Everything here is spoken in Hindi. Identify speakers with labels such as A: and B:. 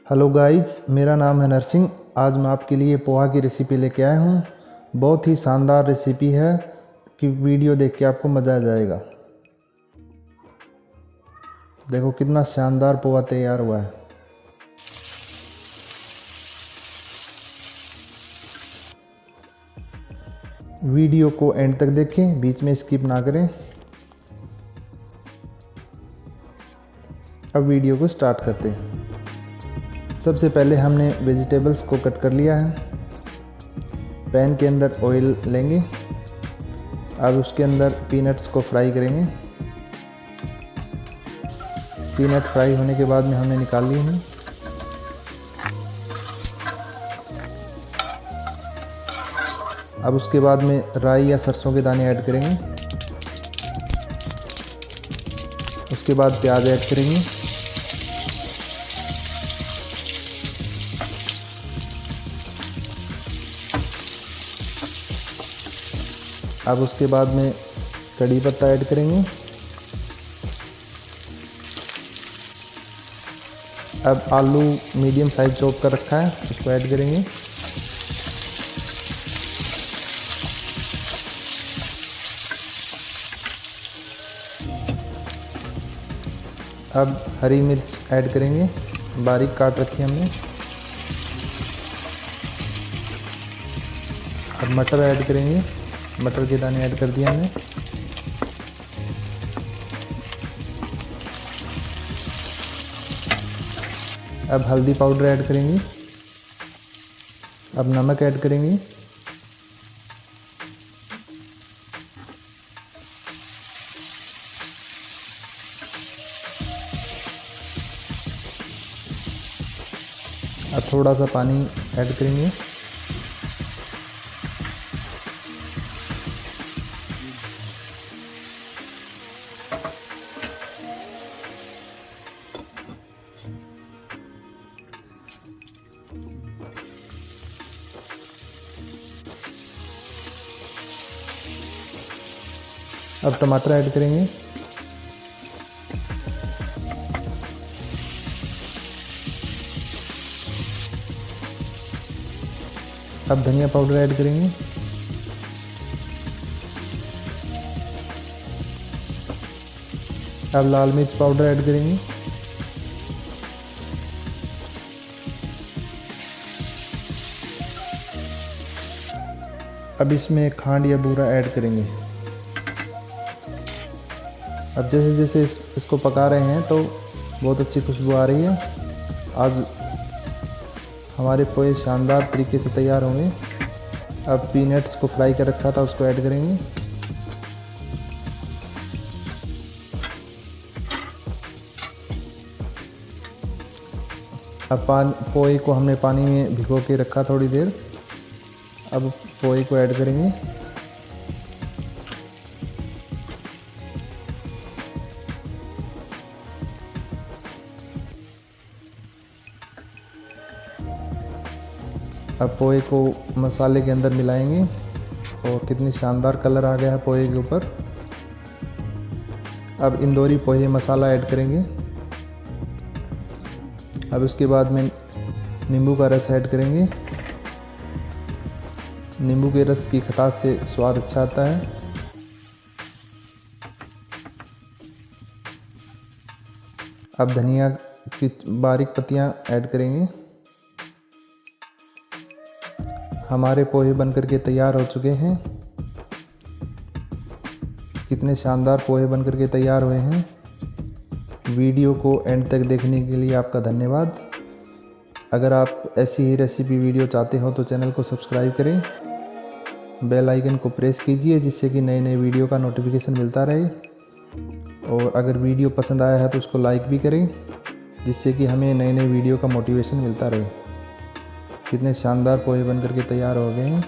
A: हेलो गाइस, मेरा नाम है नरसिंह। आज मैं आपके लिए पोहा की रेसिपी लेके आया हूँ। बहुत ही शानदार रेसिपी है कि वीडियो देख के आपको मज़ा आ जाएगा। देखो कितना शानदार पोहा तैयार हुआ है। वीडियो को एंड तक देखें, बीच में स्किप ना करें। अब वीडियो को स्टार्ट करते हैं। सबसे पहले हमने वेजिटेबल्स को कट कर लिया है। पैन के अंदर ऑयल लेंगे। अब उसके अंदर पीनट्स को फ्राई करेंगे। पीनट फ्राई होने के बाद में हमने निकाल लिए हैं। अब उसके बाद में राई या सरसों के दाने ऐड करेंगे। उसके बाद प्याज ऐड करेंगे। अब उसके बाद में कड़ी पत्ता ऐड करेंगे। अब आलू मीडियम साइज चॉप कर रखा है, उसको ऐड करेंगे। अब हरी मिर्च ऐड करेंगे, बारीक काट रखी है हमने। अब मटर ऐड करेंगे, मटर के दाने ऐड कर दिए हमने। अब हल्दी पाउडर ऐड करेंगे। अब नमक ऐड करेंगे। अब थोड़ा सा पानी ऐड करेंगे। अब टमाटर ऐड करेंगे। अब धनिया पाउडर ऐड करेंगे। अब लाल मिर्च पाउडर ऐड करेंगे। अब इसमें खांड या बूरा ऐड करेंगे। अब जैसे जैसे इसको पका रहे हैं तो बहुत अच्छी खुशबू आ रही है। आज हमारे पोहे शानदार तरीके से तैयार होंगे। अब पीनट्स को फ्राई कर रखा था, उसको ऐड करेंगे। अब पोहे को हमने पानी में भिगो के रखा थोड़ी देर। अब पोहे को ऐड करेंगे। अब पोहे को मसाले के अंदर मिलाएंगे और कितनी शानदार कलर आ गया है पोहे के ऊपर। अब इंदौरी पोहे मसाला ऐड करेंगे। अब उसके बाद में नींबू का रस ऐड करेंगे। नींबू के रस की खटास से स्वाद अच्छा आता है। अब धनिया की बारीक पत्तियां ऐड करेंगे। हमारे पोहे बनकर के तैयार हो चुके हैं। कितने शानदार पोहे बनकर के तैयार हुए हैं। वीडियो को एंड तक देखने के लिए आपका धन्यवाद। अगर आप ऐसी ही रेसिपी वीडियो चाहते हो तो चैनल को सब्सक्राइब करें, बेल आइकन को प्रेस कीजिए जिससे कि नए नए वीडियो का नोटिफिकेशन मिलता रहे। और अगर वीडियो पसंद आया है तो उसको लाइक भी करें जिससे कि हमें नए नए वीडियो का मोटिवेशन मिलता रहे। कितने शानदार पोहे बनकर के तैयार हो गए हैं।